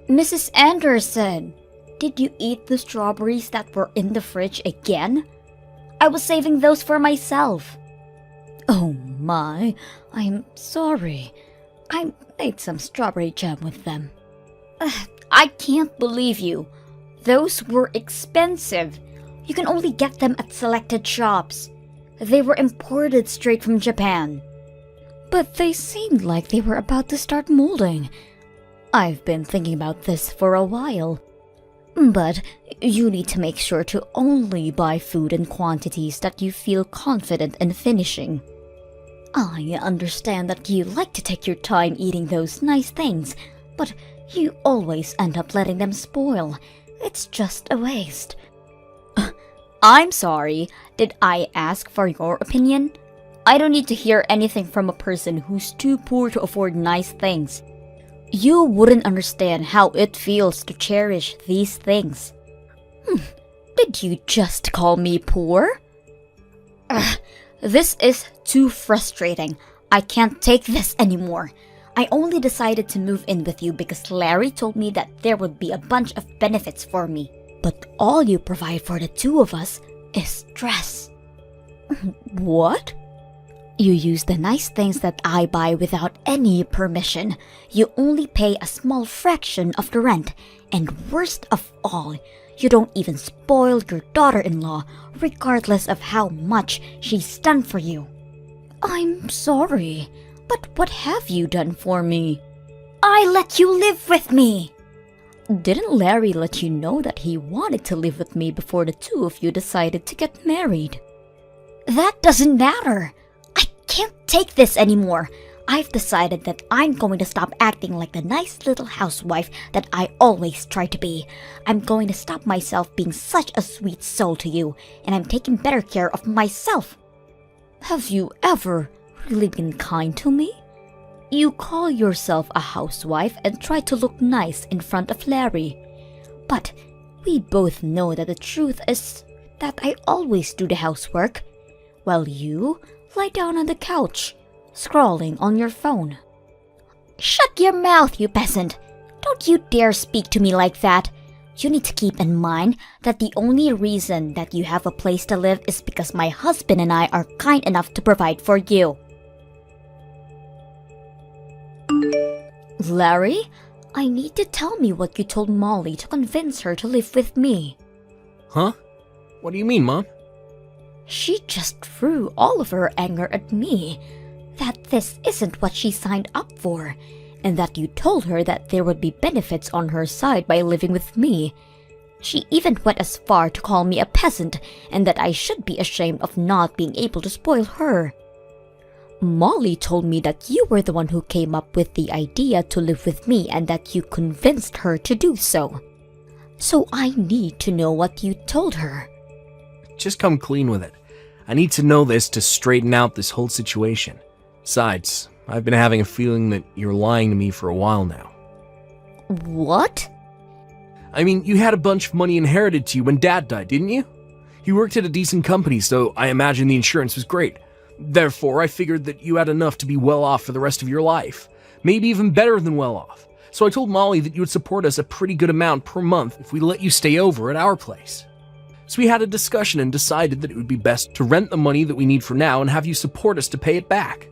Mrs. Anderson, did you eat the strawberries that were in the fridge again? I was saving those for myself. Oh my, I'm sorry. I made some strawberry jam with them. I can't believe you. Those were expensive. You can only get them at selected shops. They were imported straight from Japan. But they seemed like they were about to start molding. I've been thinking about this for a while. But you need to make sure to only buy food in quantities that you feel confident in finishing. I understand that you like to take your time eating those nice things, but you always end up letting them spoil. It's just a waste. I'm sorry. Did I ask for your opinion? I don't need to hear anything from a person who's too poor to afford nice things. You wouldn't understand how it feels to cherish these things. Did you just call me poor? This is too frustrating. I can't take this anymore. I only decided to move in with you because Larry told me that there would be a bunch of benefits for me. But all you provide for the two of us is stress. What? You use the nice things that I buy without any permission. You only pay a small fraction of the rent. And worst of all, you don't even spoil your daughter-in-law, regardless of how much she's done for you. I'm sorry, but what have you done for me? I let you live with me! Didn't Larry let you know that he wanted to live with me before the two of you decided to get married? That doesn't matter. I can't take this anymore. I've decided that I'm going to stop acting like the nice little housewife that I always try to be. I'm going to stop myself being such a sweet soul to you, and I'm taking better care of myself. Have you ever really been kind to me? You call yourself a housewife and try to look nice in front of Larry. But we both know that the truth is that I always do the housework, while you lie down on the couch, scrolling on your phone. Shut your mouth, you peasant! Don't you dare speak to me like that! You need to keep in mind that the only reason that you have a place to live is because my husband and I are kind enough to provide for you. Larry, I need to tell me what you told Molly to convince her to live with me. Huh? What do you mean, Mom? She just threw all of her anger at me, that this isn't what she signed up for, and that you told her that there would be benefits on her side by living with me. She even went as far to call me a peasant, and that I should be ashamed of not being able to spoil her. Molly told me that you were the one who came up with the idea to live with me and that you convinced her to do so. So I need to know what you told her. Just come clean with it. I need to know this to straighten out this whole situation. Besides, I've been having a feeling that you're lying to me for a while now. What? I mean, you had a bunch of money inherited to you when Dad died, didn't you? You worked at a decent company, so I imagine the insurance was great. Therefore, I figured that you had enough to be well off for the rest of your life. Maybe even better than well off. So I told Molly that you would support us a pretty good amount per month if we let you stay over at our place. So we had a discussion and decided that it would be best to rent the money that we need for now and have you support us to pay it back.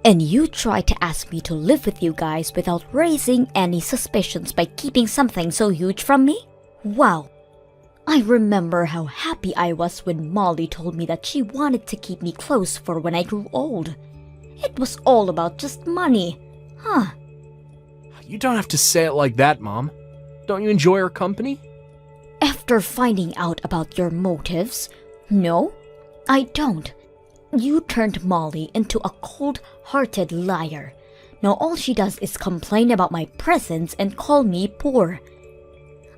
And you tried to ask me to live with you guys without raising any suspicions by keeping something so huge from me? Wow. I remember how happy I was when Molly told me that she wanted to keep me close for when I grew old. It was all about just money. Huh. You don't have to say it like that, Mom. Don't you enjoy our company? After finding out about your motives, no, I don't. You turned Molly into a cold-hearted liar. Now all she does is complain about my presence and call me poor.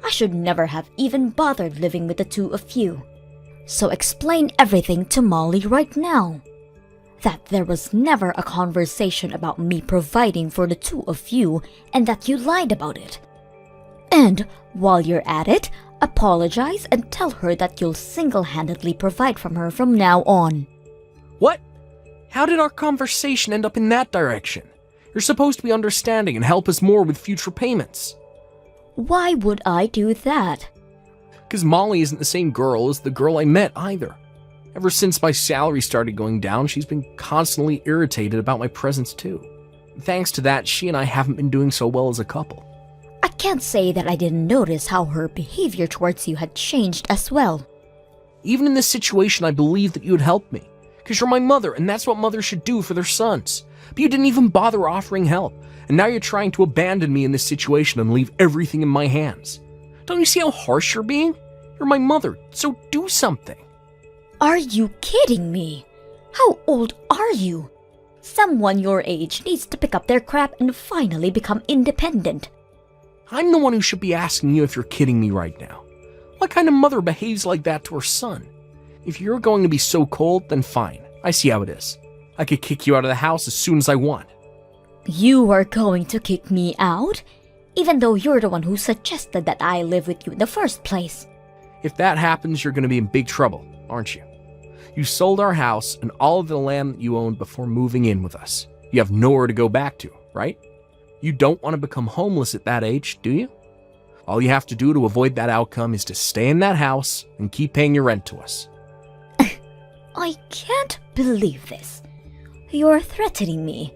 I should never have even bothered living with the two of you. So explain everything to Molly right now. That there was never a conversation about me providing for the two of you and that you lied about it. And while you're at it, apologize and tell her that you'll single-handedly provide from her from now on. What? How did our conversation end up in that direction? You're supposed to be understanding and help us more with future payments. Why would I do that? Because Molly isn't the same girl as the girl I met either. Ever since my salary started going down, she's been constantly irritated about my presence too. Thanks to that, she and I haven't been doing so well as a couple. I can't say that I didn't notice how her behavior towards you had changed as well. Even in this situation, I believe that you would help me. Because you're my mother, and that's what mothers should do for their sons. But you didn't even bother offering help, and now you're trying to abandon me in this situation and leave everything in my hands. Don't you see how harsh you're being? You're my mother, so do something. Are you kidding me? How old are you? Someone your age needs to pick up their crap and finally become independent. I'm the one who should be asking you if you're kidding me right now. What kind of mother behaves like that to her son? If you're going to be so cold, then fine. I see how it is. I could kick you out of the house as soon as I want. You are going to kick me out? Even though you're the one who suggested that I live with you in the first place. If that happens, you're going to be in big trouble, aren't you? You sold our house and all of the land that you owned before moving in with us. You have nowhere to go back to, right? You don't want to become homeless at that age, do you? All you have to do to avoid that outcome is to stay in that house and keep paying your rent to us. I can't believe this. You're threatening me.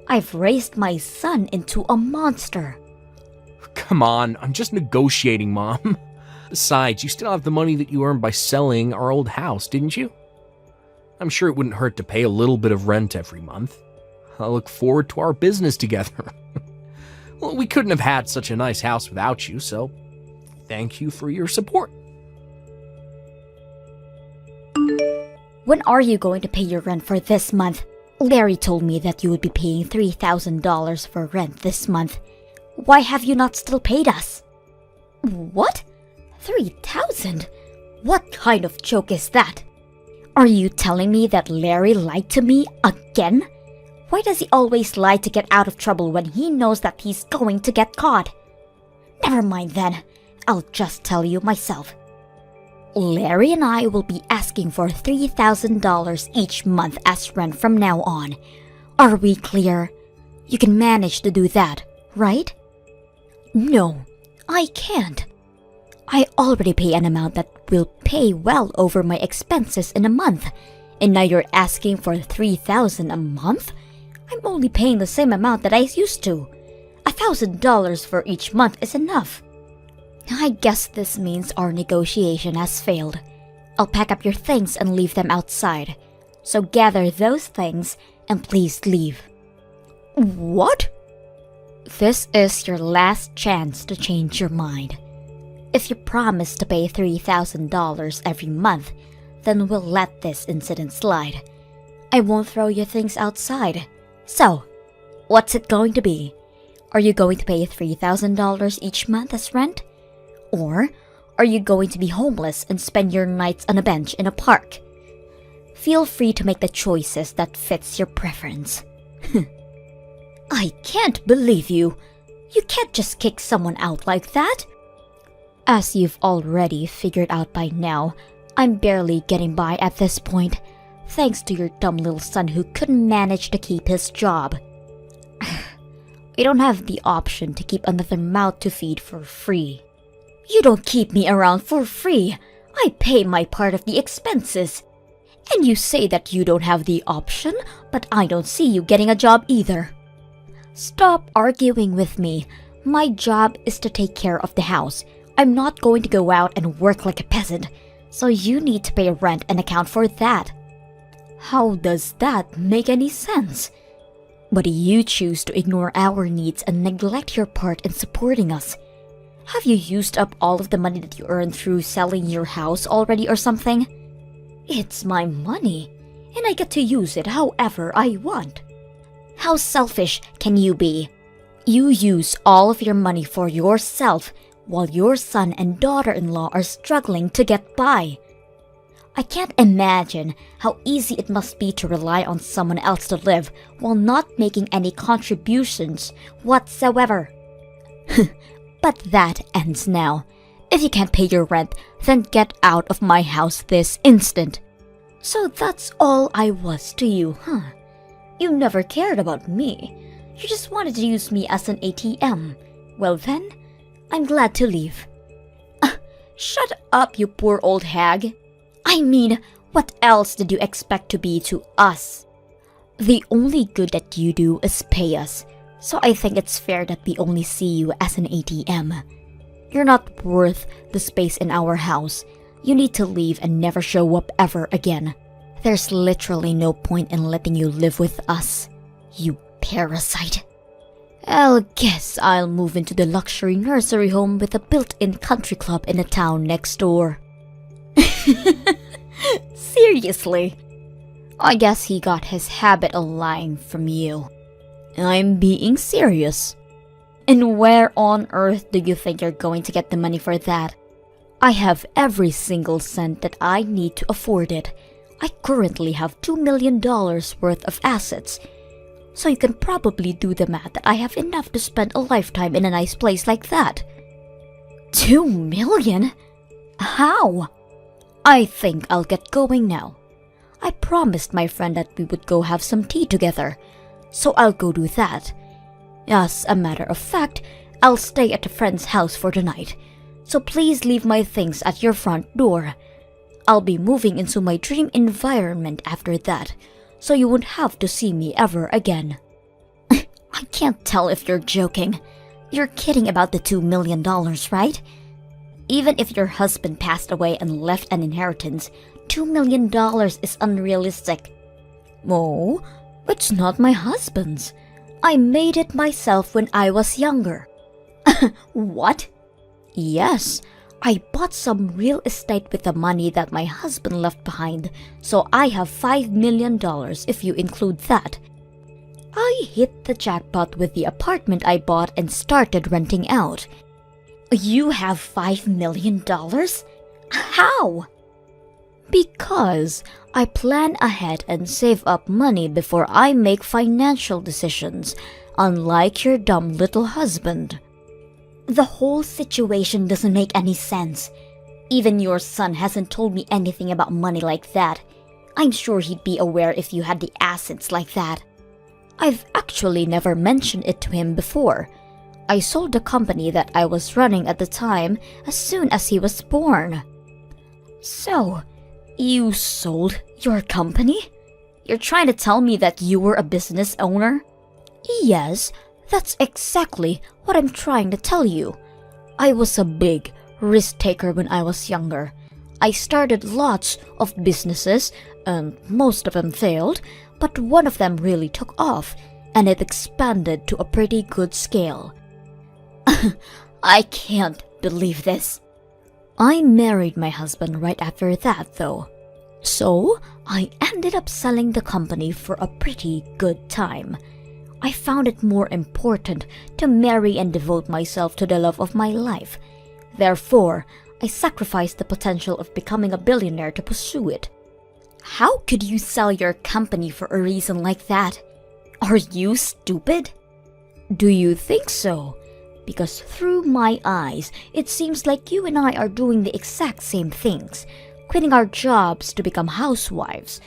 I've raised my son into a monster. Come on, I'm just negotiating, Mom. Besides, you still have the money that you earned by selling our old house, didn't you? I'm sure it wouldn't hurt to pay a little bit of rent every month. I look forward to our business together. Well, we couldn't have had such a nice house without you, so thank you for your support. When are you going to pay your rent for this month? Larry told me that you would be paying $3,000 for rent this month. Why have you not still paid us? What? 3,000? What kind of joke is that? Are you telling me that Larry lied to me again? Why does he always lie to get out of trouble when he knows that he's going to get caught? Never mind then. I'll just tell you myself. Larry and I will be asking for $3,000 each month as rent from now on. Are we clear? You can manage to do that, right? No, I can't. I already pay an amount that will pay well over my expenses in a month, and now you're asking for $3,000 a month? I'm only paying the same amount that I used to. $1,000 for each month is enough. I guess this means our negotiation has failed. I'll pack up your things and leave them outside. So gather those things and please leave. What? This is your last chance to change your mind. If you promise to pay $3,000 every month, then we'll let this incident slide. I won't throw your things outside. So, what's it going to be? Are you going to pay $3,000 each month as rent? Or are you going to be homeless and spend your nights on a bench in a park? Feel free to make the choices that fits your preference. I can't believe you. You can't just kick someone out like that. As you've already figured out by now, I'm barely getting by at this point, thanks to your dumb little son who couldn't manage to keep his job. We don't have the option to keep another mouth to feed for free. You don't keep me around for free. I pay my part of the expenses. And you say that you don't have the option, but I don't see you getting a job either. Stop arguing with me. My job is to take care of the house. I'm not going to go out and work like a peasant, so you need to pay rent and account for that. How does that make any sense? But you choose to ignore our needs and neglect your part in supporting us. Have you used up all of the money that you earned through selling your house already or something? It's my money, and I get to use it however I want. How selfish can you be? You use all of your money for yourself while your son and daughter-in-law are struggling to get by. I can't imagine how easy it must be to rely on someone else to live while not making any contributions whatsoever. But that ends now. If you can't pay your rent, then get out of my house this instant. So that's all I was to you, huh? You never cared about me. You just wanted to use me as an ATM. Well then, I'm glad to leave. Shut up, you poor old hag. I mean, what else did you expect to be to us? The only good that you do is pay us, so I think it's fair that we only see you as an ATM. You're not worth the space in our house. You need to leave and never show up ever again. There's literally no point in letting you live with us, you parasite. I guess I'll move into the luxury nursery home with a built-in country club in the town next door. Seriously? I guess he got his habit of lying from you. I'm being serious. And where on earth do you think you're going to get the money for that? I have every single cent that I need to afford it. I currently have $2 million worth of assets. So you can probably do the math that I have enough to spend a lifetime in a nice place like that. 2 million? How? I think I'll get going now. I promised my friend that we would go have some tea together, so I'll go do that. As a matter of fact, I'll stay at a friend's house for the night, so please leave my things at your front door. I'll be moving into my dream environment after that, so you won't have to see me ever again. I can't tell if you're joking. You're kidding about the $2 million, right? Even if your husband passed away and left an inheritance, $2 million is unrealistic. Oh, it's not my husband's. I made it myself when I was younger. What? Yes, I bought some real estate with the money that my husband left behind, so I have $5 million if you include that. I hit the jackpot with the apartment I bought and started renting out. You have $5 million? How? Because I plan ahead and save up money before I make financial decisions, unlike your dumb little husband. The whole situation doesn't make any sense. Even your son hasn't told me anything about money like that. I'm sure he'd be aware if you had the assets like that. I've actually never mentioned it to him before. I sold the company that I was running at the time as soon as he was born. So, you sold your company? You're trying to tell me that you were a business owner? Yes, that's exactly what I'm trying to tell you. I was a big risk taker when I was younger. I started lots of businesses, and most of them failed, but one of them really took off, and it expanded to a pretty good scale. I can't believe this. I married my husband right after that, though. So, I ended up selling the company for a pretty good time. I found it more important to marry and devote myself to the love of my life. Therefore, I sacrificed the potential of becoming a billionaire to pursue it. How could you sell your company for a reason like that? Are you stupid? Do you think so? Because through my eyes, it seems like you and I are doing the exact same things, quitting our jobs to become housewives.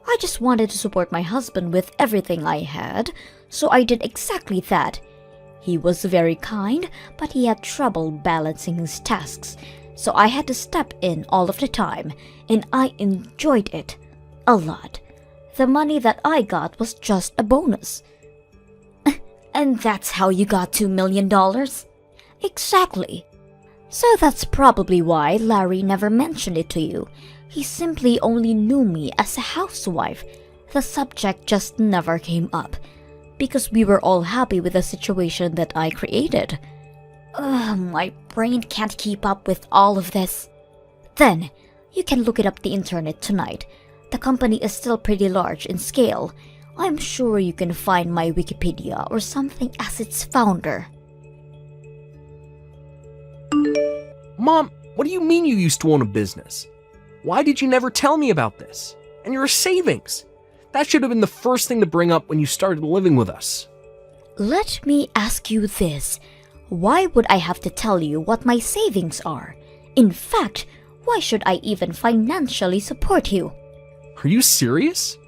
I just wanted to support my husband with everything I had, so I did exactly that. He was very kind, but he had trouble balancing his tasks, so I had to step in all of the time, and I enjoyed it a lot. The money that I got was just a bonus. And that's how you got $2 million? Exactly. So that's probably why Larry never mentioned it to you. He simply only knew me as a housewife. The subject just never came up, because we were all happy with the situation that I created. My brain can't keep up with all of this. Then, you can look it up the internet tonight. The company is still pretty large in scale. I'm sure you can find my Wikipedia or something as its founder. Mom, what do you mean you used to own a business? Why did you never tell me about this? And your savings? That should have been the first thing to bring up when you started living with us. Let me ask you this. Why would I have to tell you what my savings are? In fact, why should I even financially support you? Are you serious?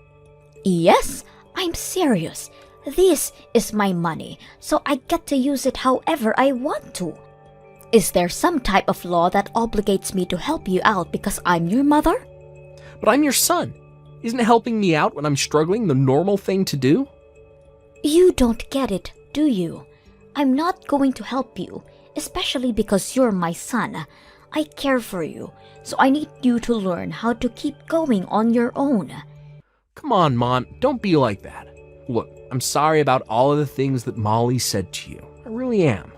Yes, I'm serious. This is my money, so I get to use it however I want to. Is there some type of law that obligates me to help you out because I'm your mother? But I'm your son. Isn't helping me out when I'm struggling the normal thing to do? You don't get it, do you? I'm not going to help you, especially because you're my son. I care for you, so I need you to learn how to keep going on your own. Come on, Mom, don't be like that. Look, I'm sorry about all of the things that Molly said to you. I really am.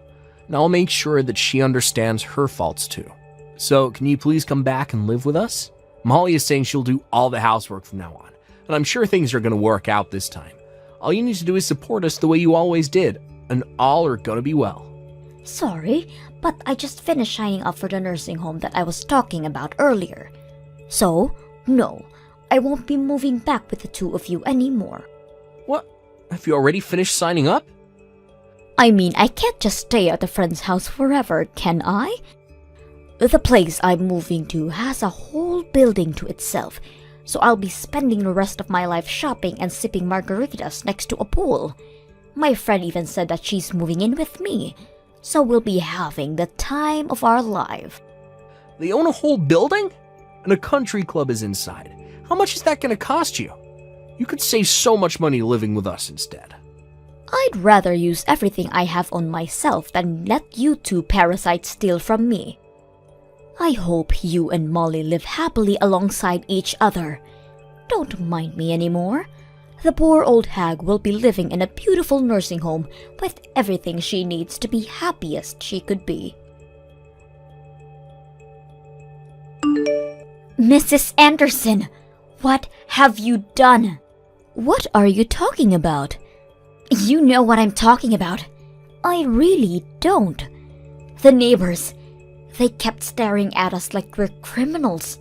And I'll make sure that she understands her faults too. So, can you please come back and live with us? Molly is saying she'll do all the housework from now on, and I'm sure things are going to work out this time. All you need to do is support us the way you always did, and all are going to be well. Sorry, but I just finished signing up for the nursing home that I was talking about earlier. So, no, I won't be moving back with the two of you anymore. What? Have you already finished signing up? I mean, I can't just stay at a friend's house forever, can I? The place I'm moving to has a whole building to itself, so I'll be spending the rest of my life shopping and sipping margaritas next to a pool. My friend even said that she's moving in with me, so we'll be having the time of our life. They own a whole building? And a country club is inside. How much is that going to cost you? You could save so much money living with us instead. I'd rather use everything I have on myself than let you two parasites steal from me. I hope you and Molly live happily alongside each other. Don't mind me anymore. The poor old hag will be living in a beautiful nursing home with everything she needs to be happiest she could be. Mrs. Anderson, what have you done? What are you talking about? You know what I'm talking about. I really don't. The neighbors, they kept staring at us like we're criminals.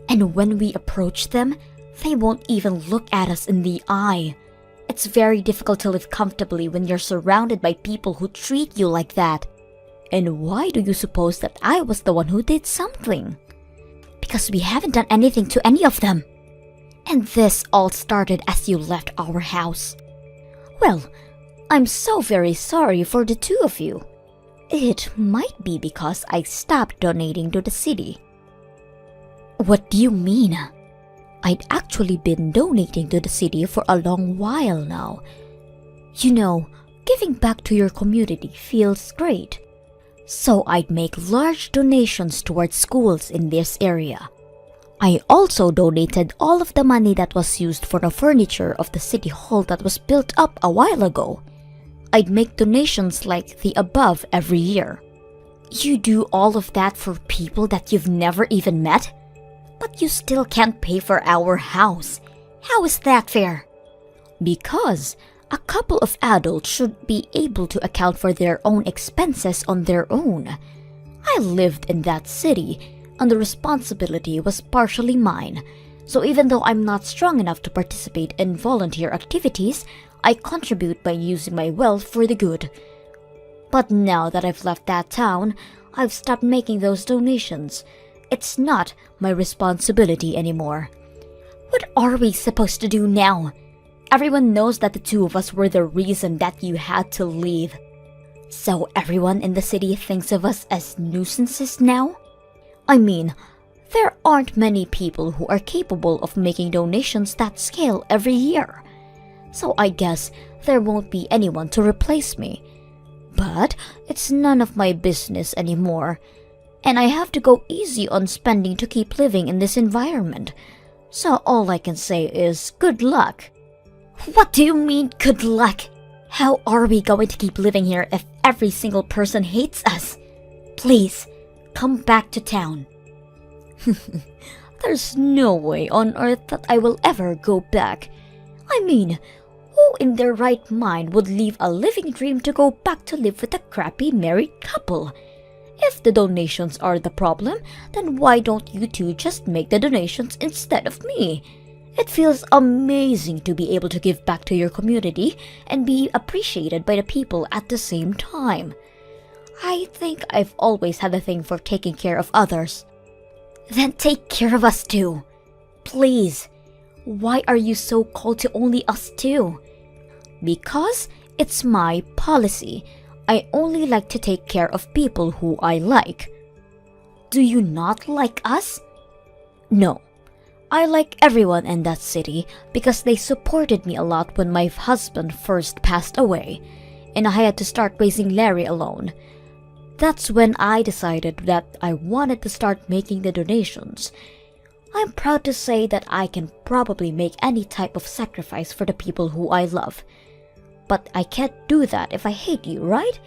And when we approach them, they won't even look at us in the eye. It's very difficult to live comfortably when you're surrounded by people who treat you like that. And why do you suppose that I was the one who did something? Because we haven't done anything to any of them. And this all started as you left our house. Well, I'm so very sorry for the two of you. It might be because I stopped donating to the city. What do you mean? I'd actually been donating to the city for a long while now. You know, giving back to your community feels great. So I'd make large donations towards schools in this area. I also donated all of the money that was used for the furniture of the city hall that was built up a while ago. I'd make donations like the above every year. You do all of that for people that you've never even met? But you still can't pay for our house. How is that fair? Because a couple of adults should be able to account for their own expenses on their own. I lived in that city, and the responsibility was partially mine. So even though I'm not strong enough to participate in volunteer activities, I contribute by using my wealth for the good. But now that I've left that town, I've stopped making those donations. It's not my responsibility anymore. What are we supposed to do now? Everyone knows that the two of us were the reason that you had to leave. So everyone in the city thinks of us as nuisances now? I mean, there aren't many people who are capable of making donations that scale every year. So I guess there won't be anyone to replace me. But it's none of my business anymore. And I have to go easy on spending to keep living in this environment. So all I can say is good luck. What do you mean, good luck? How are we going to keep living here if every single person hates us? Please, come back to town. There's no way on earth that I will ever go back. I mean, who in their right mind would leave a living dream to go back to live with a crappy married couple? If the donations are the problem, then why don't you two just make the donations instead of me? It feels amazing to be able to give back to your community and be appreciated by the people at the same time. I think I've always had a thing for taking care of others. Then take care of us too. Please. Why are you so cold to only us two? Because it's my policy. I only like to take care of people who I like. Do you not like us? No. I like everyone in that city because they supported me a lot when my husband first passed away, and I had to start raising Larry alone. That's when I decided that I wanted to start making the donations. I'm proud to say that I can probably make any type of sacrifice for the people who I love. But I can't do that if I hate you, right?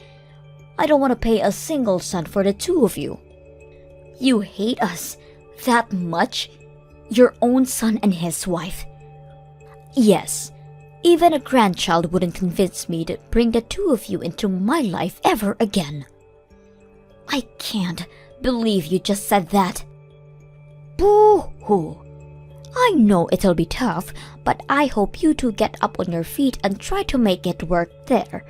I don't want to pay a single cent for the two of you. You hate us that much? Your own son and his wife? Yes. Even a grandchild wouldn't convince me to bring the two of you into my life ever again. I can't believe you just said that. Boo-hoo. I know it'll be tough, but I hope you two get up on your feet and try to make it work there.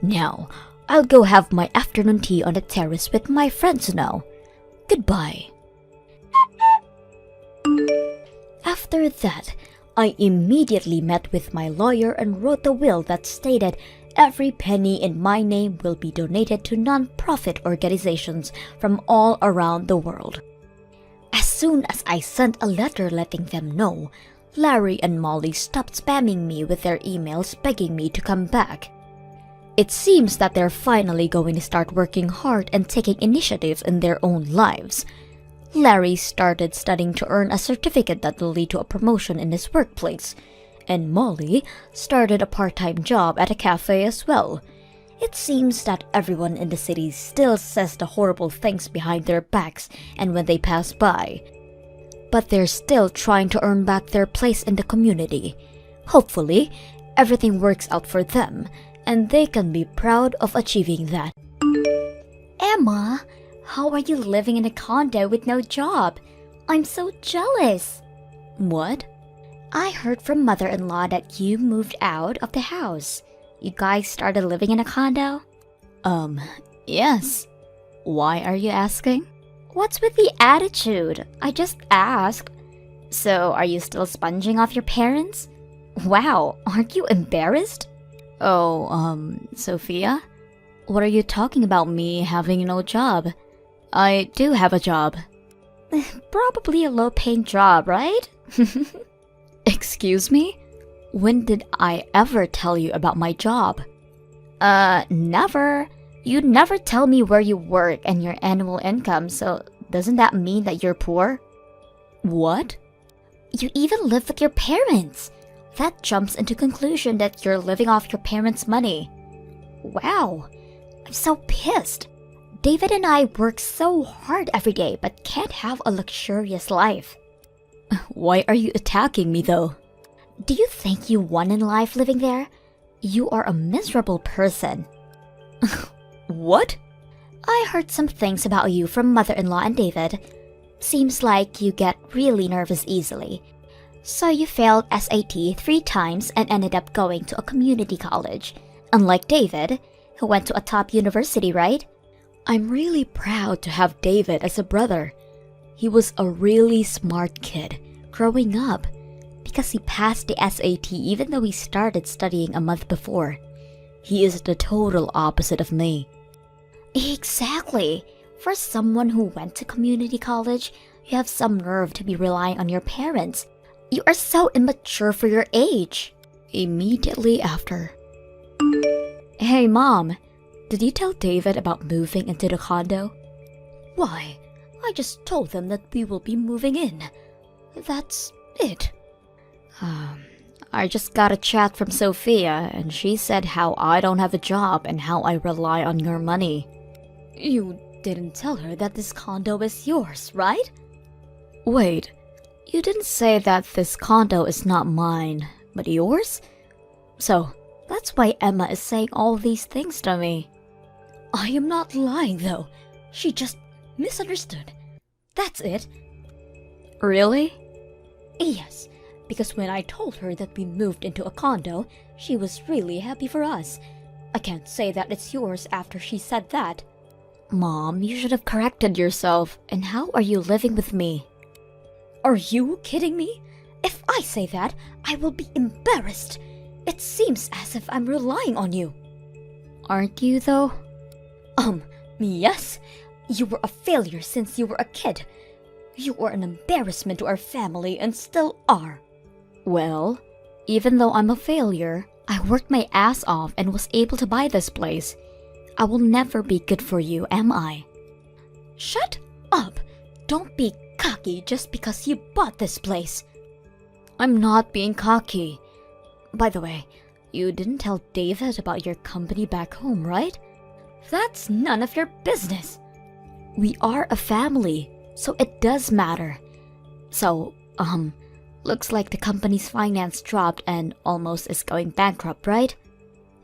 Now, I'll go have my afternoon tea on the terrace with my friends now. Goodbye. After that, I immediately met with my lawyer and wrote a will that stated every penny in my name will be donated to non-profit organizations from all around the world. As soon as I sent a letter letting them know, Larry and Molly stopped spamming me with their emails begging me to come back. It seems that they're finally going to start working hard and taking initiatives in their own lives. Larry started studying to earn a certificate that will lead to a promotion in his workplace, and Molly started a part-time job at a cafe as well. It seems that everyone in the city still says the horrible things behind their backs and when they pass by. But they're still trying to earn back their place in the community. Hopefully, everything works out for them, and they can be proud of achieving that. Emma, how are you living in a condo with no job? I'm so jealous. What? I heard from mother-in-law that you moved out of the house. You guys started living in a condo? Yes. Why are you asking? What's with the attitude? I just asked. So, are you still sponging off your parents? Wow, aren't you embarrassed? Oh, Sophia? What are you talking about me having no job? I do have a job. Probably a low-paying job, right? Excuse me? When did I ever tell you about my job? Never. You never tell me where you work and your annual income, so doesn't that mean that you're poor? What? You even live with your parents. That jumps into conclusion that you're living off your parents' money. Wow. I'm so pissed. David and I work so hard every day but can't have a luxurious life. Why are you attacking me though? Do you think you won in life living there? You are a miserable person. What? I heard some things about you from mother-in-law and David. Seems like you get really nervous easily. So you failed SAT 3 times and ended up going to a community college. Unlike David, who went to a top university, right? I'm really proud to have David as a brother. He was a really smart kid growing up because he passed the SAT even though he started studying a month before. He is the total opposite of me. Exactly. For someone who went to community college, you have some nerve to be relying on your parents. You are so immature for your age. Immediately after. Hey Mom, did you tell David about moving into the condo? Why, I just told them that we will be moving in. That's it. I just got a chat from Sophia and she said how I don't have a job and how I rely on your money. You didn't tell her that this condo is yours, right? Wait, you didn't say that this condo is not mine, but yours? So, that's why Emma is saying all these things to me. I am not lying though. She just misunderstood. That's it. Really? Yes, because when I told her that we moved into a condo, she was really happy for us. I can't say that it's yours after she said that. Mom, you should have corrected yourself. And how are you living with me? Are you kidding me? If I say that, I will be embarrassed. It seems as if I'm relying on you. Aren't you, though? Yes. You were a failure since you were a kid. You were an embarrassment to our family and still are. Well, even though I'm a failure, I worked my ass off and was able to buy this place. I will never be good for you, am I? Shut up! Don't be cocky just because you bought this place. I'm not being cocky. By the way, you didn't tell David about your company back home, right? That's none of your business. We are a family, so it does matter. So, looks like the company's finance dropped and almost is going bankrupt, right?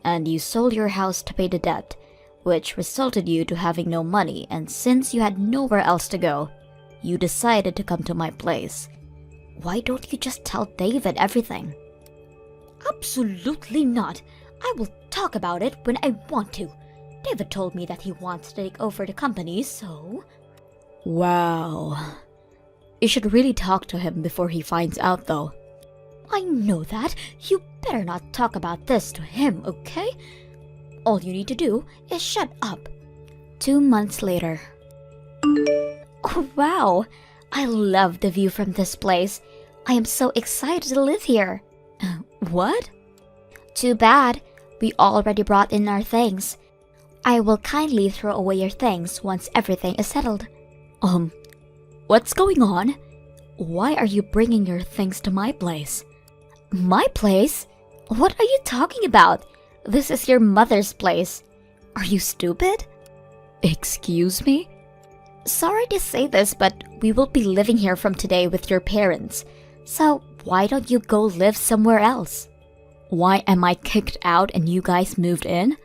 And you sold your house to pay the debt, which resulted you to having no money, and since you had nowhere else to go, you decided to come to my place. Why don't you just tell David everything? Absolutely not. I will talk about it when I want to. David told me that he wants to take over the company, so... Wow. You should really talk to him before he finds out, though. I know that. You better not talk about this to him, okay? All you need to do is shut up. 2 months later. Oh, wow. I love the view from this place. I am so excited to live here. What? Too bad. We already brought in our things. I will kindly throw away your things once everything is settled. What's going on? Why are you bringing your things to my place? My place? What are you talking about? This is your mother's place. Are you stupid? Excuse me? Sorry to say this, but we will be living here from today with your parents. So why don't you go live somewhere else? Why am I kicked out and you guys moved in?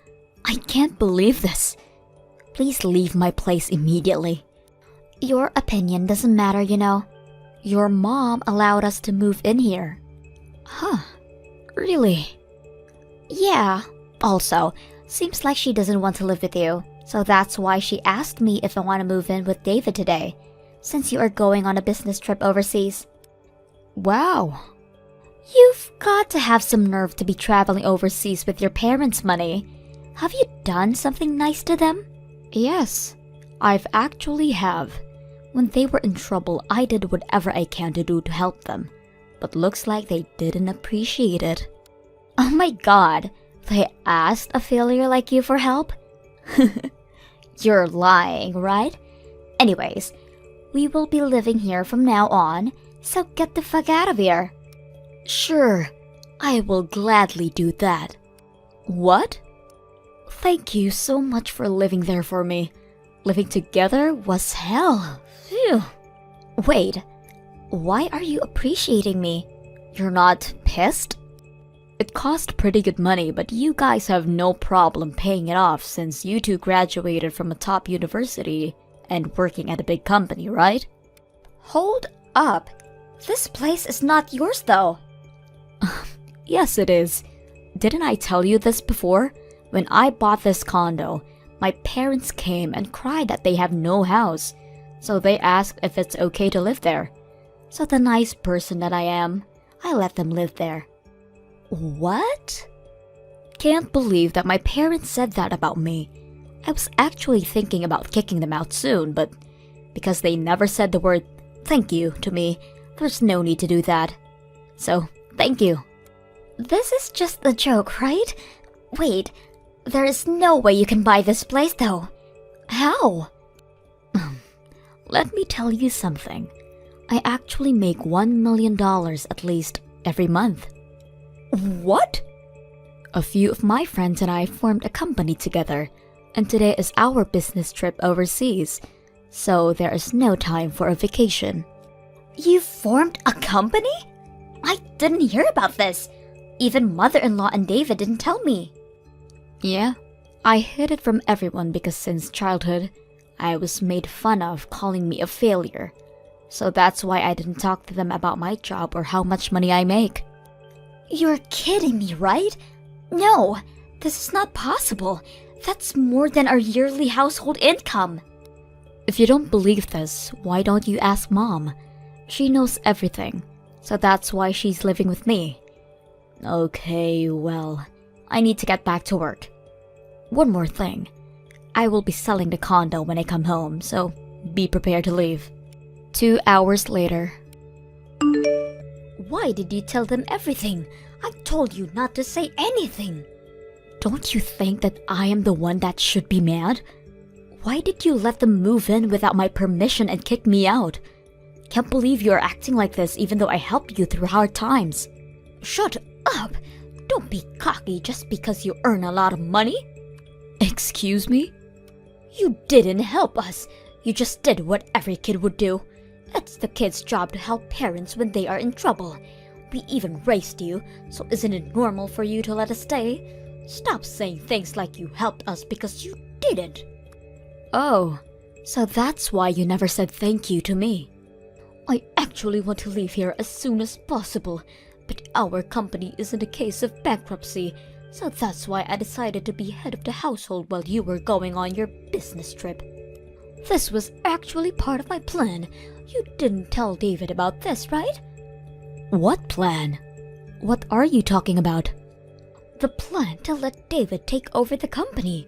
I can't believe this. Please leave my place immediately. Your opinion doesn't matter, you know. Your mom allowed us to move in here. Huh. Really? Yeah. Also, seems like she doesn't want to live with you. So that's why she asked me if I want to move in with David today, since you are going on a business trip overseas. Wow. You've got to have some nerve to be traveling overseas with your parents' money. Have you done something nice to them? Yes, I've actually have. When they were in trouble, I did whatever I can to do to help them. But looks like they didn't appreciate it. Oh my god, they asked a failure like you for help? You're lying, right? Anyways, we will be living here from now on, so get the fuck out of here. Sure, I will gladly do that. What? Thank you so much for living there for me. Living together was hell. Phew. Wait, why are you appreciating me? You're not pissed? It cost pretty good money, but you guys have no problem paying it off since you two graduated from a top university and working at a big company, right? Hold up. This place is not yours though. Yes, it is. Didn't I tell you this before? When I bought this condo, my parents came and cried that they have no house, so they asked if it's okay to live there. So the nice person that I am, I let them live there. What? Can't believe that my parents said that about me. I was actually thinking about kicking them out soon, but because they never said the word thank you to me, there's no need to do that. So, thank you. This is just a joke, right? Wait, there is no way you can buy this place though. How? Let me tell you something. I actually make $1 million at least every month. What? A few of my friends and I formed a company together, and today is our business trip overseas, so there is no time for a vacation. You formed a company? I didn't hear about this. Even mother-in-law and David didn't tell me. Yeah, I hid it from everyone because since childhood, I was made fun of calling me a failure. So that's why I didn't talk to them about my job or how much money I make. You're kidding me, right? No, this is not possible. That's more than our yearly household income. If you don't believe this, why don't you ask Mom? She knows everything, so that's why she's living with me. Okay, well, I need to get back to work. One more thing. I will be selling the condo when I come home, so be prepared to leave. 2 hours later. Why did you tell them everything? I told you not to say anything. Don't you think that I am the one that should be mad? Why did you let them move in without my permission and kick me out? Can't believe you are acting like this even though I helped you through hard times. Shut up! Don't be cocky just because you earn a lot of money. Excuse me? You didn't help us. You just did what every kid would do. It's the kid's job to help parents when they are in trouble. We even raised you, so isn't it normal for you to let us stay? Stop saying things like you helped us because you didn't. Oh, so that's why you never said thank you to me. I actually want to leave here as soon as possible, but our company is in a case of bankruptcy, so that's why I decided to be head of the household while you were going on your business trip. This was actually part of my plan. You didn't tell David about this, right? What plan? What are you talking about? The plan to let David take over the company.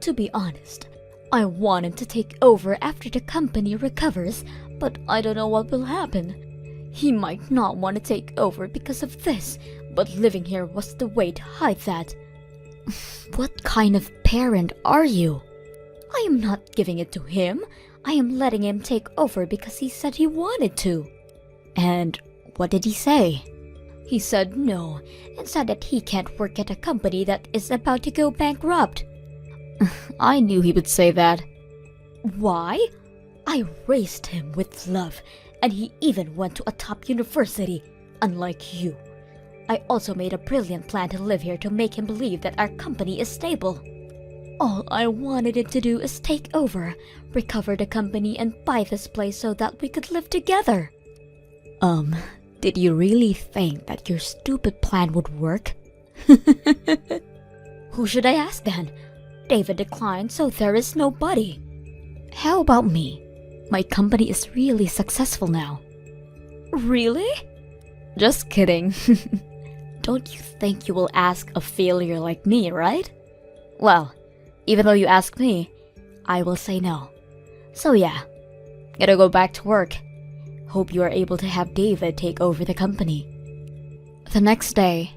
To be honest, I want him to take over after the company recovers, but I don't know what will happen. He might not want to take over because of this, but living here was the way to hide that. What kind of parent are you? I am not giving it to him. I am letting him take over because he said he wanted to. And what did he say? He said no, and said that he can't work at a company that is about to go bankrupt. I knew he would say that. Why? I raised him with love, and he even went to a top university, unlike you. I also made a brilliant plan to live here to make him believe that our company is stable. All I wanted him to do is take over, recover the company, and buy this place so that we could live together. Did you really think that your stupid plan would work? Who should I ask then? David declined, so there is nobody. How about me? My company is really successful now. Really? Just kidding. Don't you think you will ask a failure like me, right? Well, even though you ask me, I will say no. So yeah, gotta go back to work. Hope you are able to have David take over the company. The next day.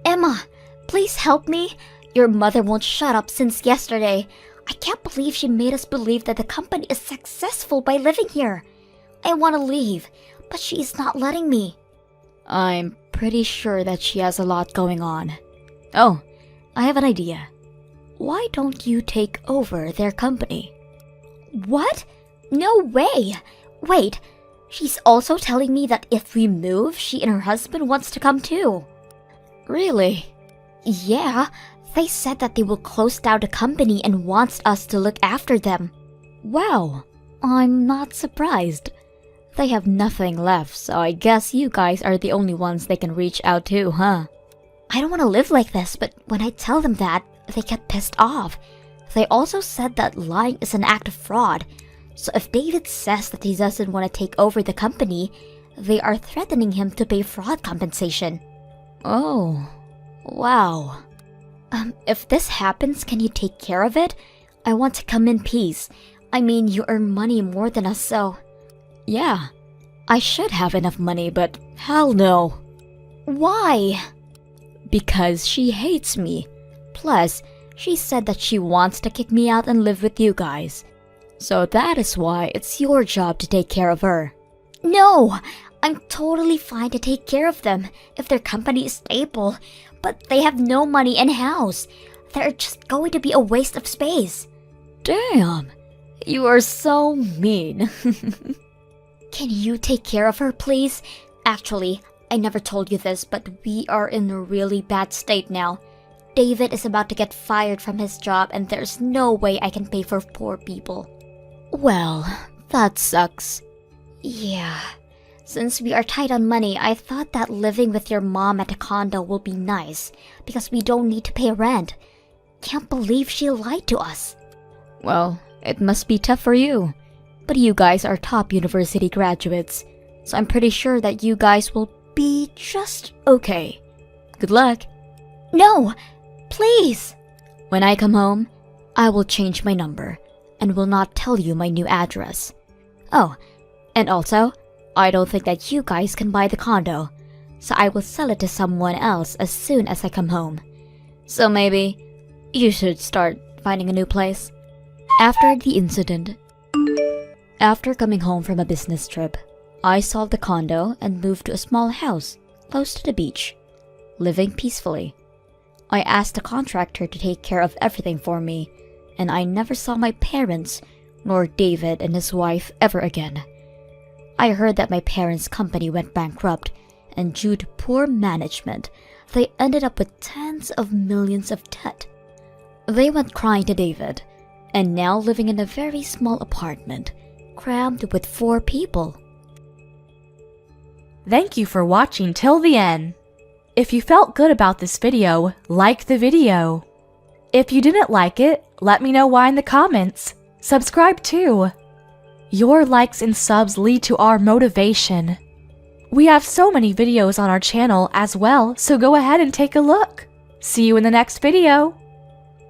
Emma, please help me. Your mother won't shut up since yesterday. I can't believe she made us believe that the company is successful by living here. I want to leave, but she is not letting me. I'm pretty sure that she has a lot going on. Oh, I have an idea. Why don't you take over their company? What? No way! Wait, she's also telling me that if we move, she and her husband wants to come too. Really? Yeah, they said that they will close down the company and wants us to look after them. Wow, I'm not surprised. They have nothing left, so I guess you guys are the only ones they can reach out to, huh? I don't want to live like this, but when I tell them that, they get pissed off. They also said that lying is an act of fraud. So if David says that he doesn't want to take over the company, they are threatening him to pay fraud compensation. Oh, wow. If this happens, can you take care of it? I want to come in peace. I mean, you earn money more than us, so... Yeah, I should have enough money, but hell no. Why? Because she hates me. Plus, she said that she wants to kick me out and live with you guys. So that is why it's your job to take care of her. No! I'm totally fine to take care of them if their company is stable, but they have no money in-house. They're just going to be a waste of space. Damn! You are so mean. Can you take care of her, please? Actually, I never told you this, but we are in a really bad state now. David is about to get fired from his job and there's no way I can pay for poor people. Well, that sucks. Yeah. Since we are tight on money, I thought that living with your mom at a condo will be nice because we don't need to pay rent. Can't believe she lied to us. Well, it must be tough for you. But you guys are top university graduates, so I'm pretty sure that you guys will be just okay. Good luck. No! Please! When I come home, I will change my number and will not tell you my new address. Oh, and also, I don't think that you guys can buy the condo, so I will sell it to someone else as soon as I come home. So maybe you should start finding a new place. After the incident, after coming home from a business trip, I sold the condo and moved to a small house close to the beach, living peacefully. I asked the contractor to take care of everything for me, and I never saw my parents nor David and his wife ever again. I heard that my parents' company went bankrupt, and due to poor management, they ended up with tens of millions of debt. They went crying to David, and now living in a very small apartment, crammed with 4 people. Thank you for watching till the end. If you felt good about this video, like the video. If you didn't like it, let me know why in the comments. Subscribe too. Your likes and subs lead to our motivation. We have so many videos on our channel as well, so go ahead and take a look. See you in the next video.